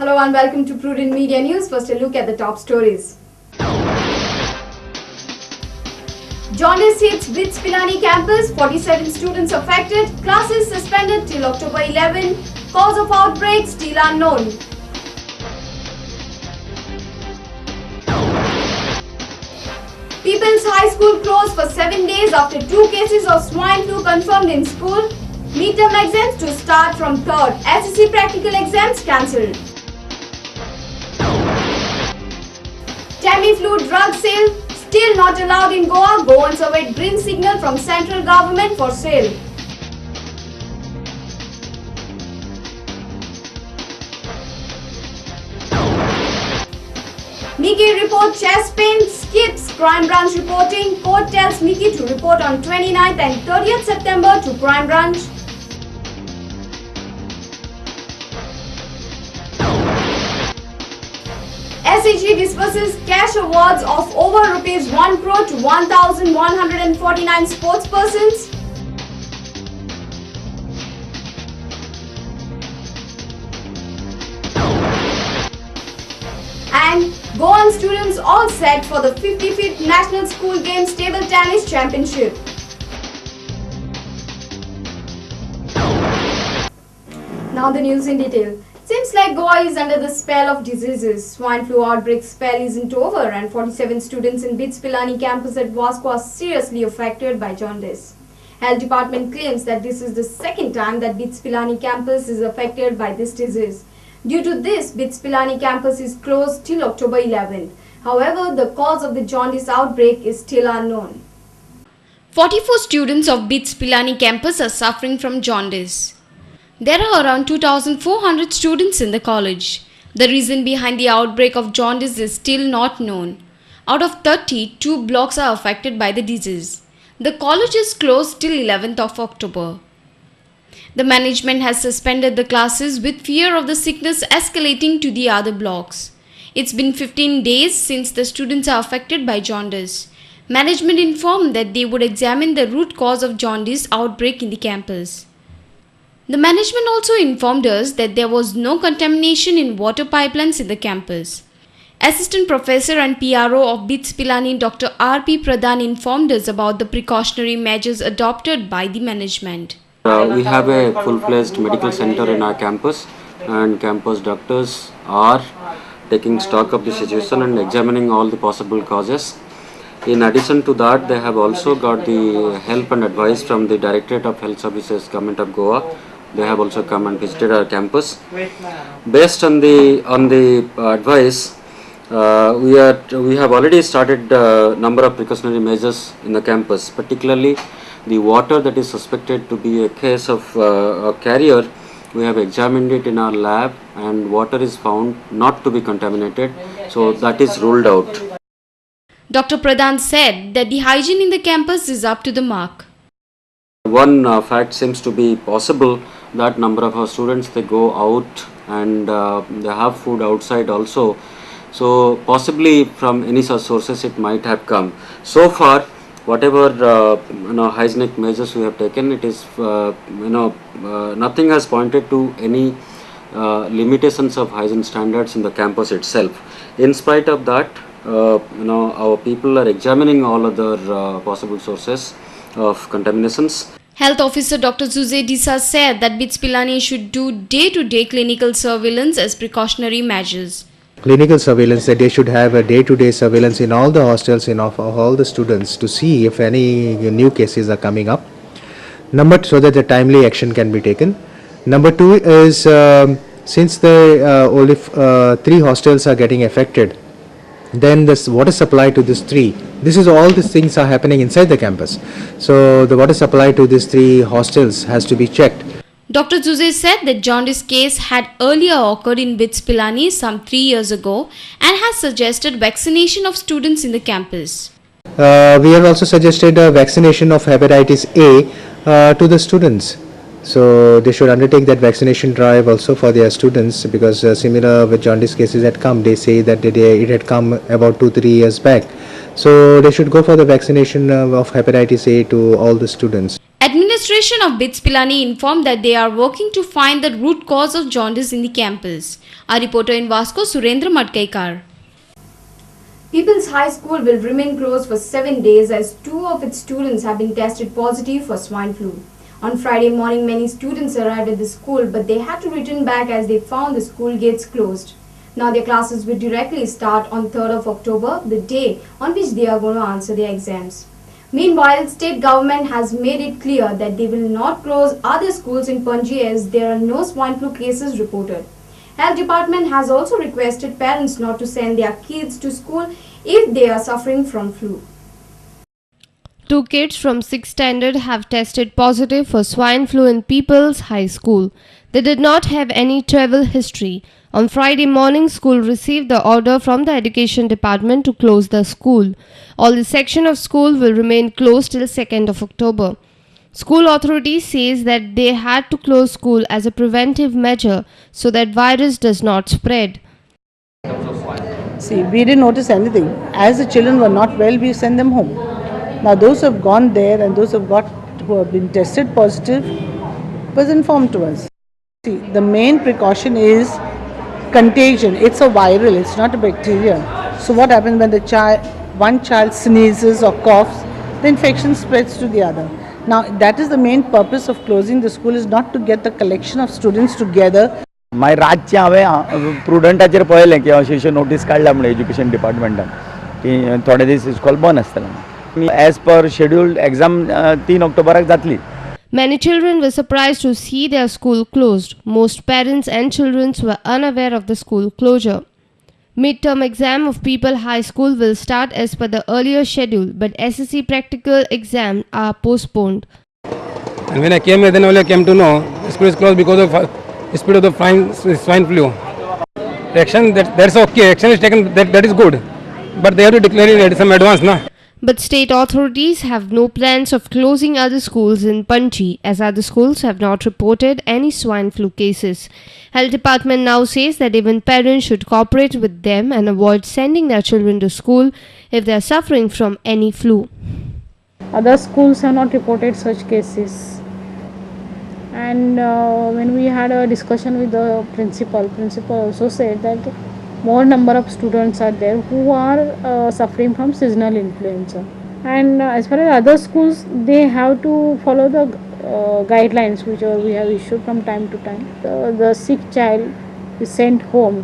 Hello and welcome to Prudent Media News. First a look at the top stories. Jaundice hits BITS Pilani campus, 47 students affected, classes suspended till October 11, cause of outbreak still unknown. People's High School closed for 7 days after 2 cases of swine flu confirmed in school. Midterm exams to start from 3rd. SSC practical exams cancelled. Tamiflu drug sale still not allowed in Goa. Goans await green signal from central government for sale. Mickey report chest pain skips crime branch reporting. Court tells Mickey to report on 29th and 30th September to crime branch. SHG disburses cash awards of over rupees 1 crore to 1,149 sportspersons. And Goan students all set for the 55th National School Games Table Tennis Championship. Now the news in detail. Seems like Goa is under the spell of diseases. Swine flu outbreak spell isn't over and 47 students in BITS Pilani campus at Vasco are seriously affected by jaundice. Health department claims that this is the second time that BITS Pilani campus is affected by this disease. Due to this, BITS Pilani campus is closed till October 11th. However, the cause of the jaundice outbreak is still unknown. 44 students of BITS Pilani campus are suffering from jaundice. There are around 2,400 students in the college. The reason behind the outbreak of jaundice is still not known. Out of 30, 2 blocks are affected by the disease. The college is closed till 11th of October. The management has suspended the classes with fear of the sickness escalating to the other blocks. It's been 15 days since the students are affected by jaundice. Management informed that they would examine the root cause of jaundice outbreak in the campus. The management also informed us that there was no contamination in water pipelines in the campus. Assistant Professor and PRO of BITS Pilani Dr. R.P. Prudent informed us about the precautionary measures adopted by the management. We have a full-fledged medical center in our campus, and campus doctors are taking stock of the situation and examining all the possible causes. In addition to that, they have also got the help and advice from the Directorate of Health Services, Government of Goa. They have also come and visited our campus. Based on the advice, we have already started a number of precautionary measures in the campus, particularly the water that is suspected to be a case of a carrier. We have examined it in our lab and water is found not to be contaminated, so that is ruled out. Dr. Prudent said that the hygiene in the campus is up to the mark. One fact seems to be possible, that number of our students, they go out and they have food outside also. So possibly from any such sources it might have come. So far, whatever hygienic measures we have taken, it is nothing has pointed to any limitations of hygiene standards in the campus itself. In spite of that, our people are examining all other possible sources of contaminations. Health Officer Dr. Zuze Disa said that BITS Pilani should do day-to-day clinical surveillance as precautionary measures. Clinical surveillance, that they should have a day-to-day surveillance in all the hostels, in all the students, to see if any new cases are coming up. So that the timely action can be taken. Number 2 is, since the only 3 hostels are getting affected, then the water supply to these 3, this is all these things are happening inside the campus. So the water supply to these 3 hostels has to be checked. Dr. Zuze said that jaundice case had earlier occurred in BITS Pilani some 3 years ago and has suggested vaccination of students in the campus. We have also suggested a vaccination of hepatitis A to the students. So they should undertake that vaccination drive also for their students, because similar with jaundice cases had come. They say that it had come about 2-3 years back. So they should go for the vaccination of hepatitis A to all the students. Administrative administration of BITS Pilani informed that they are working to find the root cause of jaundice in the campus. Our reporter in Vasco, Surendra Matkaikar. People's High School will remain closed for 7 days as 2 of its students have been tested positive for swine flu. On Friday morning, many students arrived at the school, but they had to return back as they found the school gates closed. Now their classes will directly start on 3rd of October, the day on which they are going to answer their exams. Meanwhile, state government has made it clear that they will not close other schools in Panji as there are no swine flu cases reported. Health department has also requested parents not to send their kids to school if they are suffering from flu. 2 kids from 6th standard have tested positive for swine flu in People's High School. They did not have any travel history. On Friday morning, school received the order from the education department to close the school. All the section of school will remain closed till 2nd of October. School authorities says that they had to close school as a preventive measure so that virus does not spread. See, we didn't notice anything. As the children were not well, we sent them home. Now those who have gone there and those who have been tested positive was informed to us. See, the main precaution is contagion. It's a viral, it's not a bacteria. So what happens when one child sneezes or coughs, the infection spreads to the other. Now that is the main purpose of closing the school, is not to get the collection of students together. मागीर रातचें हांवें प्रुडंटाचेर पळयलें की अशें notice काडला म्हणून education डिपार्टमेंटान की थोडे दीस इस्कॉल बंद आसतलें. एज पर शेड्यूल्ड एग्जाम 3 ऑक्टोबराक जातली. Many children were surprised to see their school closed. Most parents and children were unaware of the school closure. Mid-term exam of People High School will start as per the earlier schedule, but SSC practical exams are postponed. And when I came here, then only I came to know the school is closed because of spread of the swine flu. Action that's okay. Action is taken. That is good, but they have to declare it in some advance, na. But state authorities have no plans of closing other schools in Panji, as other schools have not reported any swine flu cases. Health department now says that even parents should cooperate with them and avoid sending their children to school if they are suffering from any flu. Other schools have not reported such cases. And when we had a discussion with the principal also said that more number of students are there who are suffering from seasonal influenza. And as far as other schools, they have to follow the guidelines which we have issued from time to time. The sick child is sent home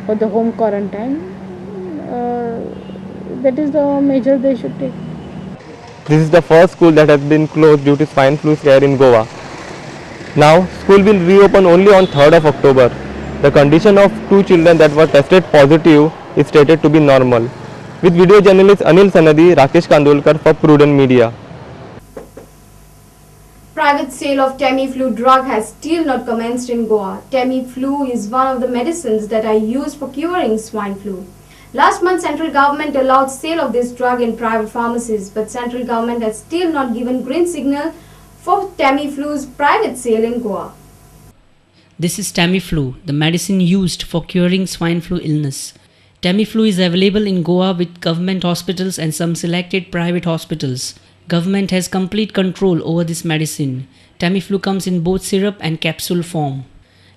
for the home quarantine. That is the measure they should take. This is the first school that has been closed due to swine flu scare in Goa. Now, school will reopen only on 3rd of October. The condition of 2 children that were tested positive is stated to be normal. With video journalist Anil Sanadi, Rakesh Kandolkar for Prudent Media. Private sale of Tamiflu drug has still not commenced in Goa. Tamiflu is one of the medicines that are used for curing swine flu. Last month, central government allowed sale of this drug in private pharmacies, but central government has still not given green signal for Tamiflu's private sale in Goa. This is Tamiflu, the medicine used for curing swine flu illness. Tamiflu is available in Goa with government hospitals and some selected private hospitals. Government has complete control over this medicine. Tamiflu comes in both syrup and capsule form.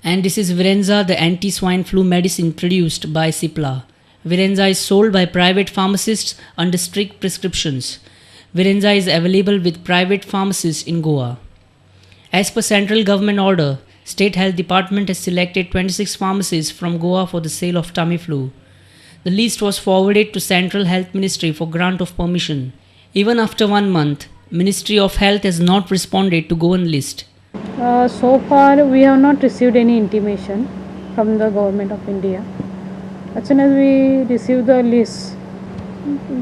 And this is Virenza, the anti-swine flu medicine produced by Cipla. Virenza is sold by private pharmacists under strict prescriptions. Virenza is available with private pharmacists in Goa. As per central government order, State Health Department has selected 26 pharmacies from Goa for the sale of Tamiflu. The list was forwarded to Central Health Ministry for grant of permission. Even after 1 month, Ministry of Health has not responded to Goan list. So far, we have not received any intimation from the Government of India. As soon as we receive the list,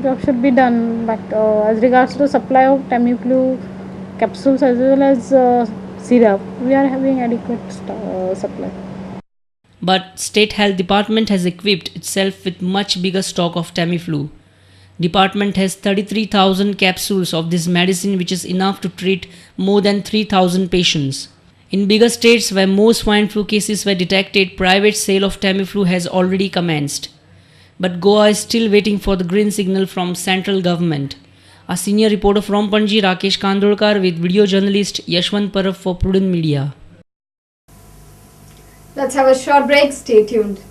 job should be done. But as regards to the supply of Tamiflu capsules as well as syrup, we are having adequate supply. But State Health Department has equipped itself with much bigger stock of Tamiflu. Department has 33,000 capsules of this medicine, which is enough to treat more than 3,000 patients. In bigger states where more swine flu cases were detected, private sale of Tamiflu has already commenced. But Goa is still waiting for the green signal from central government. Our senior reporter from Panji, Rakesh Kandolkar, with video journalist Yashwant Parab for Prudent Media. Let's have a short break. Stay tuned.